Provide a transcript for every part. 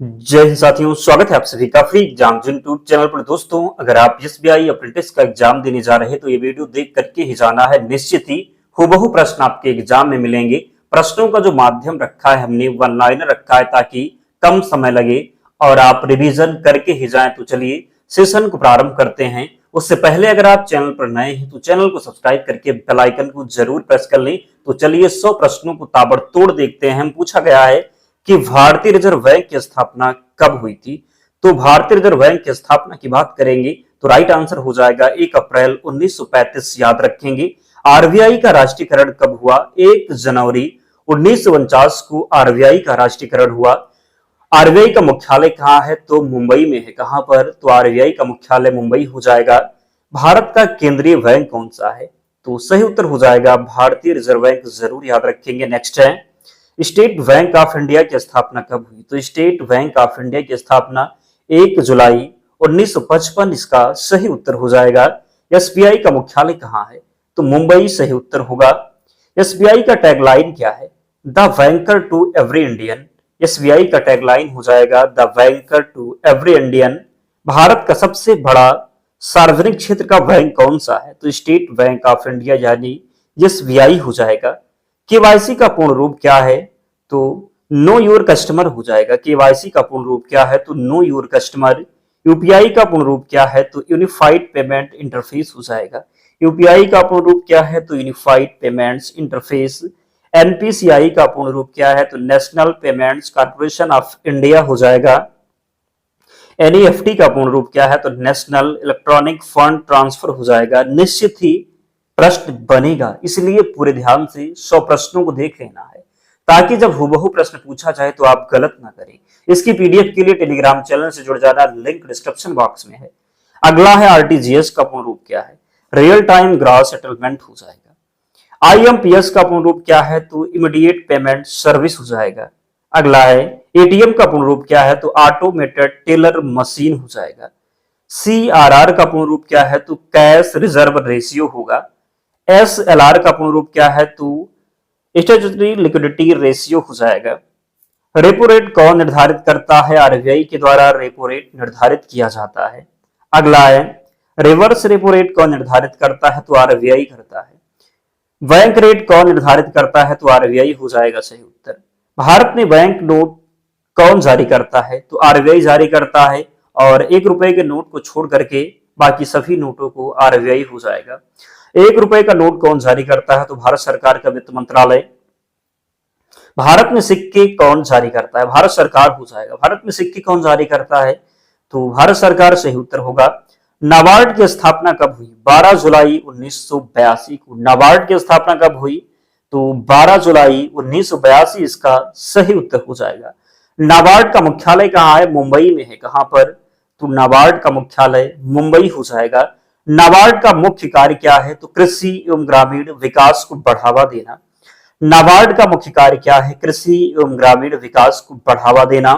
जय हिंद साथियों, स्वागत है आप सभी का फ्री एग्जाम यूट्यूब चैनल पर। दोस्तों, अगर आप एसबीआई अप्रेंटिस का एग्जाम देने जा रहे हैं तो ये वीडियो देख करके ही जाना है। निश्चित ही हूबहू प्रश्न आपके एग्जाम में मिलेंगे। प्रश्नों का जो माध्यम रखा है हमने वन लाइनर रखा है ताकि कम समय लगे और आप रिवीजन करके ही जाएं। तो चलिए सेशन को प्रारंभ करते हैं। उससे पहले अगर आप चैनल पर नए हैं तो चैनल को सब्सक्राइब करके बेल आइकन को जरूर प्रेस कर लें। तो चलिए 100 प्रश्नों को ताबड़तोड़ देखते हैं। पूछा गया है कि भारतीय रिजर्व बैंक की स्थापना कब हुई थी। तो भारतीय रिजर्व बैंक की स्थापना की बात करेंगे तो राइट आंसर हो जाएगा 1 अप्रैल 1935। याद रखेंगे। आरबीआई का राष्ट्रीयकरण कब हुआ? 1 जनवरी 1949 को आरबीआई का राष्ट्रीयकरण हुआ। आरबीआई का मुख्यालय कहाँ है? तो मुंबई में है। कहां पर? तो आरबीआई का मुख्यालय मुंबई हो जाएगा। भारत का केंद्रीय बैंक कौन सा है? तो सही उत्तर हो जाएगा भारतीय रिजर्व बैंक। जरूर याद रखेंगे। नेक्स्ट है, स्टेट बैंक ऑफ इंडिया की स्थापना कब हुई? तो स्टेट बैंक ऑफ इंडिया की स्थापना 1 जुलाई 1955। इसका सही उत्तर हो जाएगा। एसबीआई का मुख्यालय कहाँ है? तो मुंबई सही उत्तर होगा। एसबीआई का टैगलाइन क्या है? The banker to every Indian. SBI का टैगलाइन हो जाएगा the banker to every Indian. Bharat का सबसे बड़ा सार्वजनिक क्षेत्र का बैंक कौन सा है? तो स्टेट बैंक ऑफ इंडिया यानी एसबीआई हो जाएगा। केवाईसी का पूर्ण रूप क्या है? तो नो योर कस्टमर हो जाएगा। केवाईसी का पूर्ण रूप क्या है? तो नो योर कस्टमर। यूपीआई का पूर्ण रूप क्या है? तो यूनिफाइड पेमेंट इंटरफेस हो जाएगा। यूपीआई का पूर्ण रूप क्या है? तो यूनिफाइड पेमेंट्स इंटरफेस। एनपीसीआई का पूर्ण रूप क्या है? तो national payments corporation of India हो जाएगा। एनईएफटी का पूर्ण रूप क्या है? तो नेशनल इलेक्ट्रॉनिक फंड ट्रांसफर हो जाएगा। निश्चित ही प्रश्न बनेगा, इसलिए पूरे ध्यान से 100 प्रश्नों को देख लेना है ताकि जब हुबहू प्रश्न पूछा जाए तो आप गलत ना करें। इसकी पीडीएफ के लिए टेलीग्राम चैनल से जुड़ जाना, लिंक डिस्क्रिप्शन बॉक्स में है। अगला है आरटीजीएस का पूर्ण रूप क्या है? रियल टाइम ग्रॉस सेटलमेंट हो जाएगा। आईएमपीएस का पूर्ण रूप क्या है? तो इमीडिएट पेमेंट सर्विस हो जाएगा। अगला है एटीएम का पूर्ण रूप क्या है? तो ऑटोमेटेड टेलर मशीन हो जाएगा। सीआरआर का पूर्ण रूप क्या है? तो कैश रिजर्व रेशियो होगा। एसएलआर का पूर्ण रूप क्या है? तो स्टैट्यूटरी लिक्विडिटी रेशियो हो जाएगा। रेपो रेट कौन निर्धारित करता है? आरबीआई के द्वारा रेपो रेट निर्धारित किया जाता है। अगला है रिवर्स रेपो रेट कौन निर्धारित करता है? तो आरबीआई करता है। बैंक रेट कौन निर्धारित करता है? तो आरबीआई हो जाएगा सही उत्तर। भारत में बैंक नोट कौन जारी करता है? तो आरबीआई जारी करता है और 1 रुपए के नोट को छोड़ करके बाकी सभी नोटों को आरबीआई हो जाएगा। 1 रुपए का नोट कौन जारी करता है? तो भारत सरकार का वित्त मंत्रालय। भारत में सिक्के कौन जारी करता है? भारत सरकार हो जाएगा। भारत में सिक्के कौन जारी करता है? तो भारत सरकार सही उत्तर होगा। नाबार्ड की स्थापना कब हुई? 12 जुलाई 1982 को नाबार्ड की स्थापना कब हुई? तो 12 जुलाई 1982 इसका सही उत्तर हो जाएगा। नाबार्ड का मुख्यालय कहाँ है? मुंबई में है। कहां पर? तो नाबार्ड का मुख्यालय मुंबई हो जाएगा। नाबार्ड का मुख्य कार्य क्या है? तो कृषि एवं ग्रामीण विकास को बढ़ावा देना। नाबार्ड का मुख्य कार्य क्या है? कृषि एवं ग्रामीण विकास को बढ़ावा देना।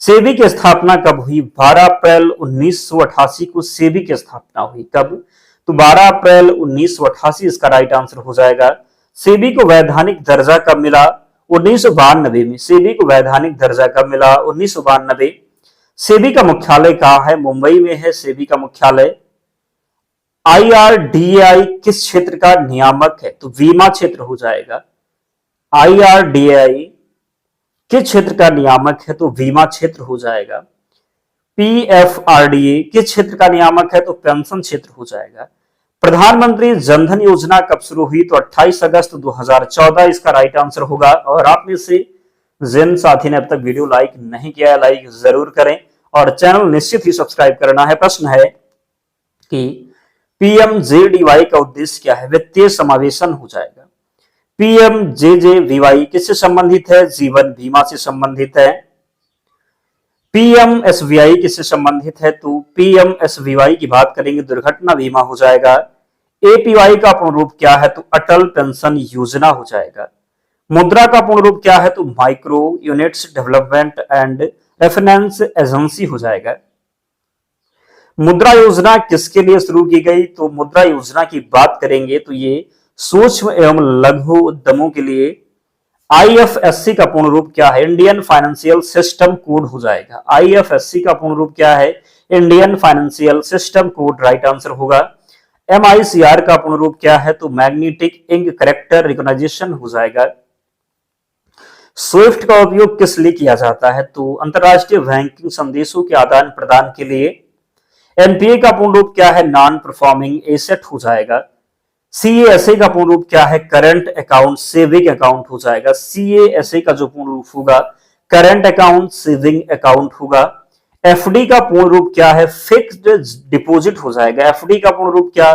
सेबी की स्थापना कब हुई? 12 अप्रैल 1988 को सेबी की स्थापना हुई। कब? तो 12 अप्रैल 1988 इसका राइट आंसर हो जाएगा। सेबी को वैधानिक दर्जा कब मिला? 1992 में। सेबी को वैधानिक दर्जा कब मिला? 1992। सेबी का मुख्यालय कहाँ है? मुंबई में है सेबी का मुख्यालय। आईआरडीएआई किस क्षेत्र का नियामक है? तो बीमा क्षेत्र हो जाएगा। आईआरडीएआई किस क्षेत्र का नियामक है? तो बीमा क्षेत्र हो जाएगा। पीएफआरडीए किस क्षेत्र का नियामक है? तो पेंशन क्षेत्र हो जाएगा। प्रधानमंत्री जनधन योजना कब शुरू हुई? तो 28 अगस्त 2014 इसका राइट आंसर होगा। और आप में से जिन साथी ने अब तक वीडियो लाइक नहीं किया है, लाइक जरूर करें और चैनल निश्चित ही सब्सक्राइब करना है। प्रश्न है कि पीएमजेडीवाई का उद्देश्य क्या है? वित्तीय समावेशन हो जाएगा। पीएमजेजेवीवाई किससे संबंधित है? जीवन बीमा से संबंधित है। पीएमएसवीवाई किससे संबंधित है? तो पीएमएसवीवाई की बात करेंगे दुर्घटना बीमा हो जाएगा। एपीवाई का पूर्ण रूप क्या है? तो अटल पेंशन योजना हो जाएगा। मुद्रा का पूर्ण रूप क्या है? तो micro units development and reference agency हो जाएगा। मुद्रा योजना किसके लिए शुरू की गई? तो मुद्रा योजना की बात करेंगे तो ये सूक्ष्म एवं लघु उद्यमों के लिए आईएफएससी का पूर्ण रूप क्या है? इंडियन फाइनेंशियल सिस्टम कोड हो जाएगा। आईएफएससी का पूर्ण रूप क्या है? Indian financial system code right answer होगा। एमआईसीआर का पूर्ण रूप क्या है? तो मैग्नेटिक इंक कैरेक्टर रिकॉग्निशन हो जाएगा। स्विफ्ट का उपयोग किस लिए किया जाता है? तो अंतरराष्ट्रीय बैंकिंग संदेशों के आदान प्रदान के लिए। एनपीए का पूर्ण रूप क्या है? नॉन परफॉर्मिंग एसेट हो जाएगा। सीएएसए का पूर्ण रूप क्या है? करंट अकाउंट सेविंग अकाउंट हो जाएगा। सीएएसए का जो पूर्ण रूप होगा करंट अकाउंट सेविंग अकाउंट होगा। एफडी का पूर्ण रूप क्या है? फिक्स्ड डिपॉजिट हो जाएगा। एफडी का पूर्ण रूप क्या?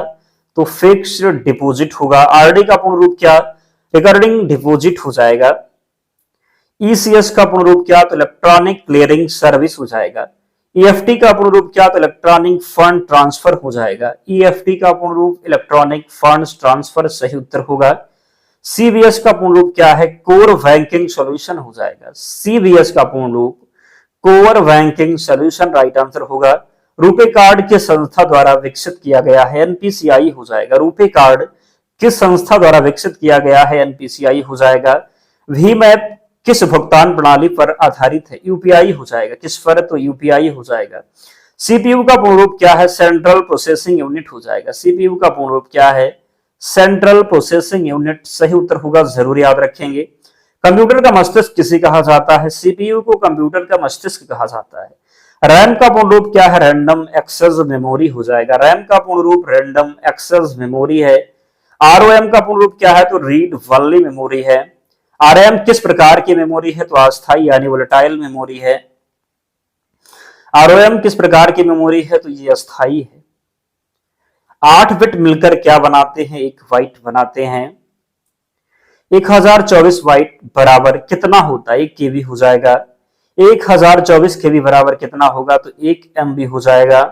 तो फिक्स्ड डिपॉजिट होगा। आरडी का पूर्ण रूप क्या? रिकरिंग डिपॉजिट हो जाएगा। ईसीएस का पूर्ण रूप क्या? तो इलेक्ट्रॉनिक क्लियरिंग सर्विस हो जाएगा। ईएफटी का पूर्ण रूप क्या? तो इलेक्ट्रॉनिक फंड ट्रांसफर हो जाएगा। ईएफटी का पूर्ण रूप इलेक्ट्रॉनिक फंड ट्रांसफर सही उत्तर होगा। सीबीएस का पूर्ण रूप क्या है? कोर बैंकिंग सॉल्यूशन हो जाएगा। सीबीएस का पूर्ण रूप core banking solution right answer होगा। रुपे कार्ड किस संस्था द्वारा विकसित किया गया है? एनपीसीआई हो जाएगा। रुपे कार्ड किस संस्था द्वारा विकसित किया गया है? एनपीसीआई हो जाएगा। भीम ऐप किस भुगतान प्रणाली पर आधारित है? यूपीआई हो जाएगा। किस पर? तो यूपीआई हो जाएगा। सीपीयू का पूर्ण रूप क्या है? सेंट्रल प्रोसेसिंग यूनिट हो जाएगा। सीपीयू का पूर्ण रूप क्या है? सेंट्रल प्रोसेसिंग यूनिट सही उत्तर होगा, जरूर याद रखेंगे। कंप्यूटर का मस्तिष्क किसे कहा जाता है? सीपीयू को कंप्यूटर का मस्तिष्क कहा जाता है। रैम का पूर्ण रूप क्या है? रैंडम एक्सेस मेमोरी हो जाएगा। रैम का पूर्ण रूप रैंडम एक्सेस मेमोरी है। आरओएम का पूर्ण रूप क्या है? तो रीड ओनली मेमोरी है। आरएम किस प्रकार की मेमोरी है? तो अस्थायी यानी वोलेटाइल मेमोरी है। आरओएम किस प्रकार की मेमोरी है? तो ये अस्थायी है। 8 बिट मिलकर क्या बनाते हैं? एक बाइट बनाते हैं। 1024 बाइट बराबर कितना होता है? 1 केबी हो जाएगा। 1024 केबी बराबर कितना होगा? तो 1 एमबी हो जाएगा।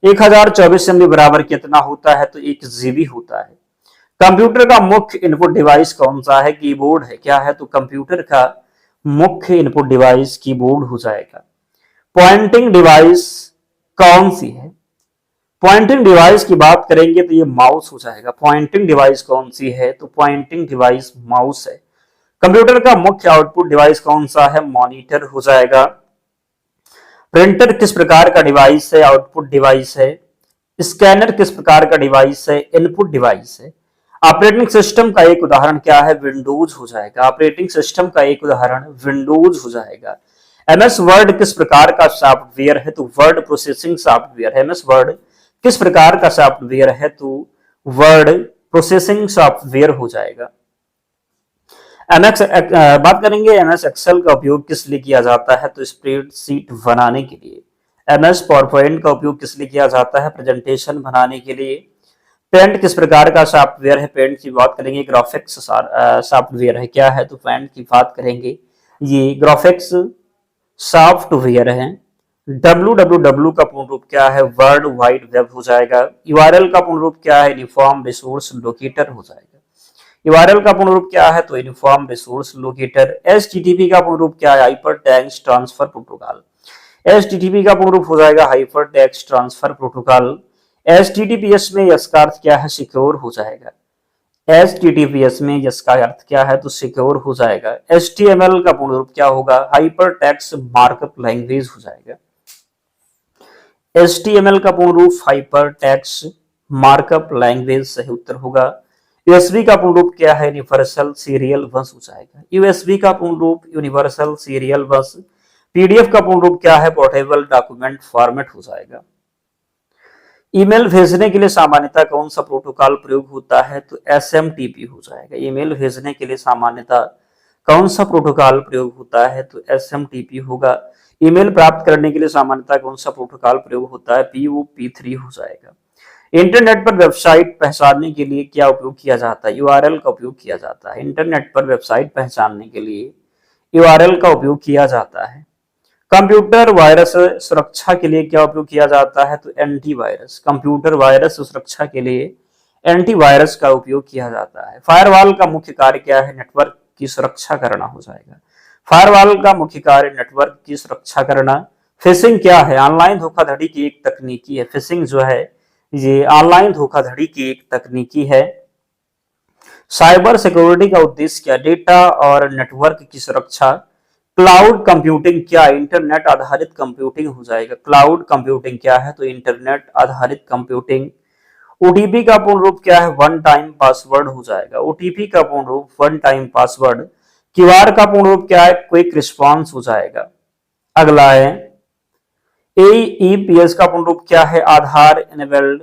1024 एमबी बराबर कितना होता है? तो 1 जीबी होता है। कंप्यूटर का मुख्य इनपुट डिवाइस कौन सा है? कीबोर्ड है। क्या है? तो कंप्यूटर का मुख्य इनपुट डिवाइस कीबोर्ड हो जाएगा। पॉइंटिंग डिवाइस कौन सी है? पॉइंटिंग डिवाइस की बात करेंगे तो ये माउस हो जाएगा। पॉइंटिंग डिवाइस कौन सी है? तो पॉइंटिंग डिवाइस माउस है। कंप्यूटर का मुख्य आउटपुट डिवाइस कौन सा है? मॉनिटर हो जाएगा। प्रिंटर किस प्रकार का डिवाइस है? आउटपुट डिवाइस है। स्कैनर किस प्रकार का डिवाइस है? इनपुट डिवाइस है। ऑपरेटिंग सिस्टम का एक उदाहरण क्या है? विंडोज हो जाएगा। ऑपरेटिंग सिस्टम का एक उदाहरण विंडोज हो जाएगा। एमएस वर्ड किस प्रकार का सॉफ्टवेयर है? तो वर्ड प्रोसेसिंग सॉफ्टवेयर है। एमएस वर्ड किस प्रकार का सॉफ्टवेयर है? तो वर्ड प्रोसेसिंग सॉफ्टवेयर हो जाएगा। एमएक्स बात करेंगे एमएस एक्सेल का उपयोग किस लिए किया जाता है? तो स्प्रेडशीट बनाने के लिए। एमएस पावरपॉइंट का उपयोग किस लिए किया जाता है? प्रेजेंटेशन बनाने के लिए। पेंट किस प्रकार का सॉफ्टवेयर है? पेंट की बात करेंगे ग्राफिक्स सॉफ्टवेयर है। क्या है? तो पेंट की बात करेंगे ये ग्राफिक्स सॉफ्टवेयर है। www का पूर्ण रूप क्या है? वर्ल्ड वाइड वेब हो जाएगा। यूआरएल का पूर्ण रूप क्या है? यूनिफॉर्म रिसोर्स लोकेटर हो जाएगा। यूआरएल का पूर्ण रूप क्या है? तो यूनिफॉर्म रिसोर्स लोकेटर। एचटीटीपी का पूर्ण रूप क्या है? Hyper text transfer protocol. HTTP का पूर्ण रूप हो जाएगा hyper text transfer protocol. HTTPS में इसका अर्थ क्या है? सिक्योर हो जाएगा। एचटीटीपीएस में इसका अर्थ क्या है? तो सिक्योर हो जाएगा। एचटीएमएल का पूर्ण रूप क्या होगा? हाइपर टेक्स्ट मार्कअप लैंग्वेज हो जाएगा। एचटीएमएल का पूर्ण रूप हाइपर टेक्स्ट मार्कअप लैंग्वेज सही उत्तर होगा। यूएसबी का पूर्ण रूप क्या है? यूनिवर्सल सीरियल बस हो जाएगा। यूएसबी का पूर्ण रूप यूनिवर्सल सीरियल बस। पीडीएफ का पूर्ण रूप क्या है? पोर्टेबल डॉक्यूमेंट फॉर्मेट हो जाएगा। ईमेल भेजने के लिए सामान्यतः कौन सा प्रोटोकॉल प्रयोग होता है? तो एसएमटीपी हो जाएगा। ईमेल भेजने के लिए सामान्यतः कौन सा प्रोटोकॉल प्रयोग होता है? तो एसएमटीपी होगा। ईमेल प्राप्त करने के लिए सामान्यतः कौन सा प्रोटोकॉल प्रयोग होता है? पीओपी3 हो जाएगा। इंटरनेट पर वेबसाइट पहचानने के लिए क्या उपयोग किया जाता है? यूआरएल का उपयोग किया जाता है। इंटरनेट पर वेबसाइट पहचानने के लिए यूआरएल का उपयोग किया जाता है। कंप्यूटर वायरस सुरक्षा के लिए क्या उपयोग किया जाता है? तो एंटीवायरस। कंप्यूटर वायरस सुरक्षा के लिए एंटीवायरस का उपयोग किया जाता है। फायरवॉल का मुख्य कार्य क्या है? नेटवर्क की सुरक्षा करना हो जाएगा। फायरवॉल का मुख्य कार्य नेटवर्क की सुरक्षा करना। फिशिंग क्या है? ऑनलाइन धोखाधड़ी की एक तकनीकी है। फिशिंग जो है ये ऑनलाइन धोखाधड़ी की एक तकनीकी है। साइबर सिक्योरिटी का उद्देश्य क्या? डेटा और नेटवर्क की सुरक्षा। क्लाउड कंप्यूटिंग क्या? इंटरनेट आधारित कंप्यूटिंग हो जाएगा। क्लाउड कंप्यूटिंग क्या है? तो इंटरनेट आधारित कंप्यूटिंग। ओटीपी का पूर्ण रूप क्या है? वन टाइम पासवर्ड हो जाएगा। ओटीपी का पूर्ण रूप वन टाइम पासवर्ड। क्यूआर का पूर्ण रूप क्या है? क्विक रिस्पॉन्स हो जाएगा। अगला है एईपीएस का पूर्ण रूप क्या है? आधार इनेबल्ड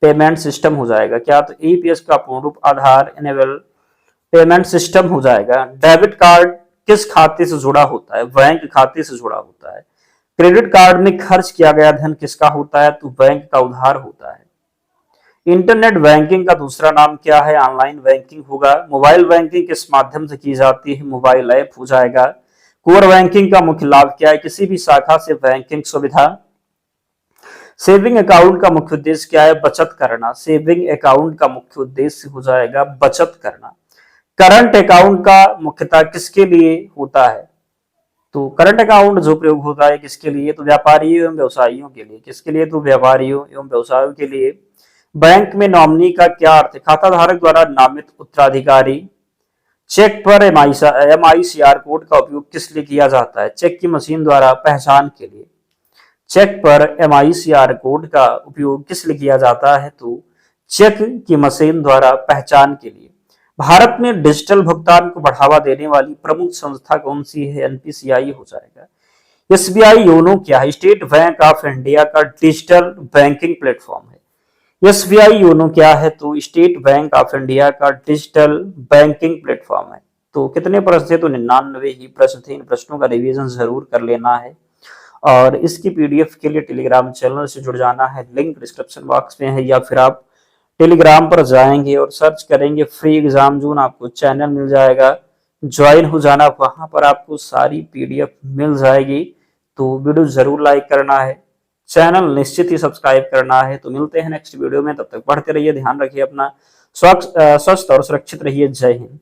पेमेंट सिस्टम हो जाएगा। क्या? तो एईपीएस का पूर्ण रूप आधार इनेबल्ड पेमेंट सिस्टम हो जाएगा। डेबिट कार्ड किस खाते से जुड़ा होता है? बैंक खाते से जुड़ा होता है। क्रेडिट कार्ड में खर्च किया गया धन किसका होता है? तो बैंक का उधार होता है। इंटरनेट बैंकिंग का दूसरा नाम क्या है? ऑनलाइन बैंकिंग होगा। मोबाइल बैंकिंग किस माध्यम से की जाती है? मोबाइल ऐप हो जाएगा। कोर बैंकिंग का मुख्य लाभ क्या है? किसी भी शाखा से बैंकिंग सुविधा। सेविंग अकाउंट का मुख्य उद्देश्य क्या है? बचत करना। सेविंग अकाउंट का मुख्य उद्देश्य हो जाएगा बचत करना। करंट अकाउंट का मुख्यतः किसके लिए होता है? तो करंट अकाउंट जो प्रयोग होता है किसके लिए? तो व्यापारियों एवं व्यवसायियों के लिए। किसके लिए? तो व्यापारियों एवं व्यवसायियों के लिए। बैंक में नॉमिनी का क्या अर्थ है? खाता धारक द्वारा नामित उत्तराधिकारी। चेक पर एमआईसीआर कोड का उपयोग किस लिए किया जाता है? चेक की मशीन द्वारा पहचान के लिए। चेक पर एमआईसीआर कोड का उपयोग किस लिए किया जाता है? तो चेक की मशीन द्वारा पहचान के लिए। भारत में डिजिटल भुगतान को बढ़ावा देने वाली प्रमुख संस्था कौन सी है? एनपीसीआई हो जाएगा। एसबीआई योनो क्या है? स्टेट बैंक ऑफ इंडिया का डिजिटल बैंकिंग प्लेटफॉर्म है। एसबीआई योनो क्या है? तो स्टेट बैंक ऑफ इंडिया का डिजिटल बैंकिंग प्लेटफॉर्म है। तो कितने प्रश्न थे? तो 99 ही प्रश्न थे। इन प्रश्नों का रिवीजन जरूर कर लेना है और इसकी पीडीएफ के लिए टेलीग्राम चैनल से जुड़ जाना है। लिंक डिस्क्रिप्शन बॉक्स में है या फिर आप टेलीग्राम पर जाएंगे और सर्च करेंगे फ्री एग्जाम जोन, आपको चैनल मिल जाएगा। ज्वाइन हो जाना, वहां पर आपको सारी पीडीएफ मिल जाएगी। तो वीडियो जरूर लाइक करना है, चैनल निश्चित ही सब्सक्राइब करना है। तो मिलते हैं नेक्स्ट वीडियो में, तब तक पढ़ते रहिए, ध्यान रखिए अपना, स्वस्थ और सुरक्षित रहिए। जय हिंद।